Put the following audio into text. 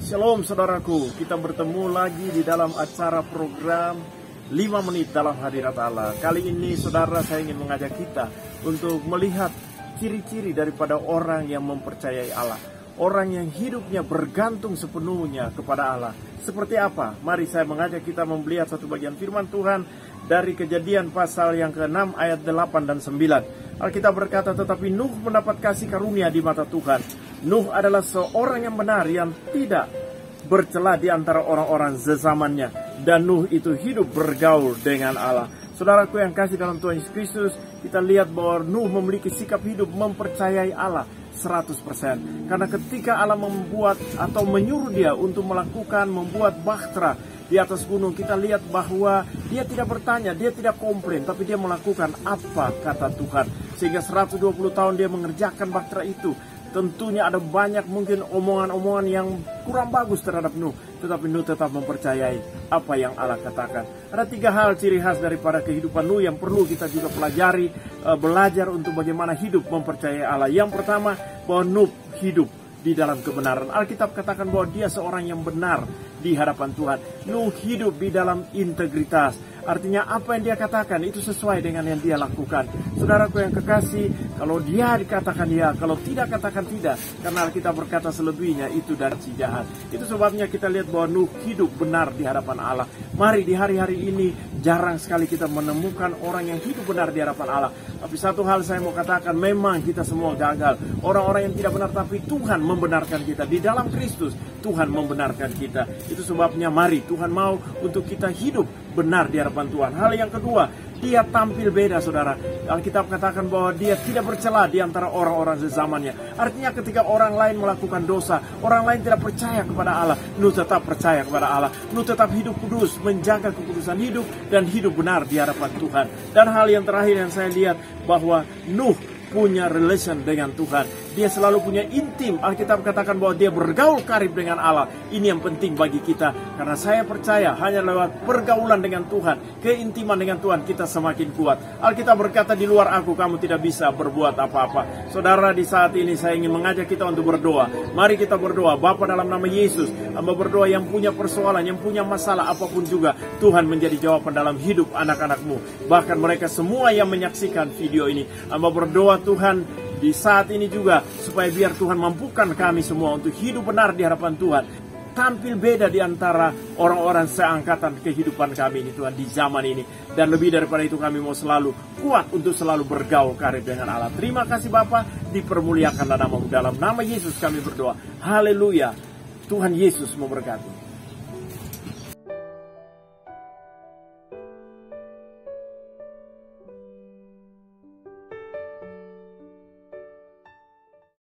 Shalom saudaraku, kita bertemu lagi di dalam acara program 5 menit dalam hadirat Allah. Kali ini saudara, saya ingin mengajak kita untuk melihat ciri-ciri daripada orang yang mempercayai Allah, orang yang hidupnya bergantung sepenuhnya kepada Allah. Seperti apa? Mari saya mengajak kita melihat satu bagian firman Tuhan dari Kejadian pasal yang ke-6 ayat 8 dan 9. Alkitab berkata, tetapi Nuh mendapat kasih karunia di mata Tuhan. Nuh adalah seorang yang benar, yang tidak bercela di antara orang-orang sezamannya. Dan Nuh itu hidup bergaul dengan Allah. Saudaraku yang kasih dalam Tuhan Yesus Kristus, kita lihat bahwa Nuh memiliki sikap hidup mempercayai Allah 100%. Karena ketika Allah membuat atau menyuruh dia untuk membuat bahtera di atas gunung, kita lihat bahwa dia tidak bertanya, dia tidak komplain, tapi dia melakukan apa kata Tuhan. Sehingga 120 tahun dia mengerjakan bahtera itu. Tentunya ada banyak mungkin omongan-omongan yang kurang bagus terhadap Nuh, tetapi Nuh tetap mempercayai apa yang Allah katakan. Ada 3 hal ciri khas daripada kehidupan Nuh yang perlu kita juga pelajari, belajar untuk bagaimana hidup mempercayai Allah. Yang pertama, bahwa Nuh hidup di dalam kebenaran. Alkitab katakan bahwa dia seorang yang benar di hadapan Tuhan. Nuh hidup di dalam integritas. Artinya apa yang dia katakan itu sesuai dengan yang dia lakukan. Saudaraku yang kekasih, kalau dia dikatakan ya, kalau tidak katakan tidak. Karena Alkitab berkata selebihnya itu dari si jahat. Itu sebabnya kita lihat bahwa Nuh hidup benar di hadapan Allah. Mari di hari-hari ini jarang sekali kita menemukan orang yang hidup benar di hadapan Allah. Tapi satu hal saya mau katakan, memang kita semua gagal. Orang-orang yang tidak benar, tapi Tuhan membenarkan kita. Di dalam Kristus Tuhan membenarkan kita. Itu sebabnya mari Tuhan mau untuk kita hidup benar di hadapan Tuhan. Hal yang kedua, dia tampil beda, saudara. Alkitab katakan bahwa dia tidak bercela di antara orang-orang sezamannya. Artinya ketika orang lain melakukan dosa, orang lain tidak percaya kepada Allah, Nuh tetap percaya kepada Allah. Nuh tetap hidup kudus, menjaga kekudusan hidup dan hidup benar di hadapan Tuhan. Dan hal yang terakhir yang saya lihat, bahwa Nuh punya relation dengan Tuhan. Dia selalu punya intim. Alkitab katakan bahwa dia bergaul karib dengan Allah. Ini yang penting bagi kita. Karena saya percaya hanya lewat pergaulan dengan Tuhan, keintiman dengan Tuhan, kita semakin kuat. Alkitab berkata, di luar aku kamu tidak bisa berbuat apa-apa. Saudara, di saat ini saya ingin mengajak kita untuk berdoa. Mari kita berdoa. Bapa, dalam nama Yesus, hamba berdoa yang punya persoalan, yang punya masalah apapun juga, Tuhan menjadi jawaban dalam hidup anak-anak-Mu. Bahkan mereka semua yang menyaksikan video ini, hamba berdoa Tuhan di saat ini juga, supaya biar Tuhan mampukan kami semua untuk hidup benar di hadapan Tuhan, tampil beda di antara orang-orang seangkatan kehidupan kami ini Tuhan di zaman ini. Dan lebih daripada itu, kami mau selalu kuat untuk selalu bergaul karib dengan Allah. Terima kasih Bapa, dipermuliakanlah nama-Mu. Dalam nama Yesus kami berdoa. Haleluya. Tuhan Yesus memberkati.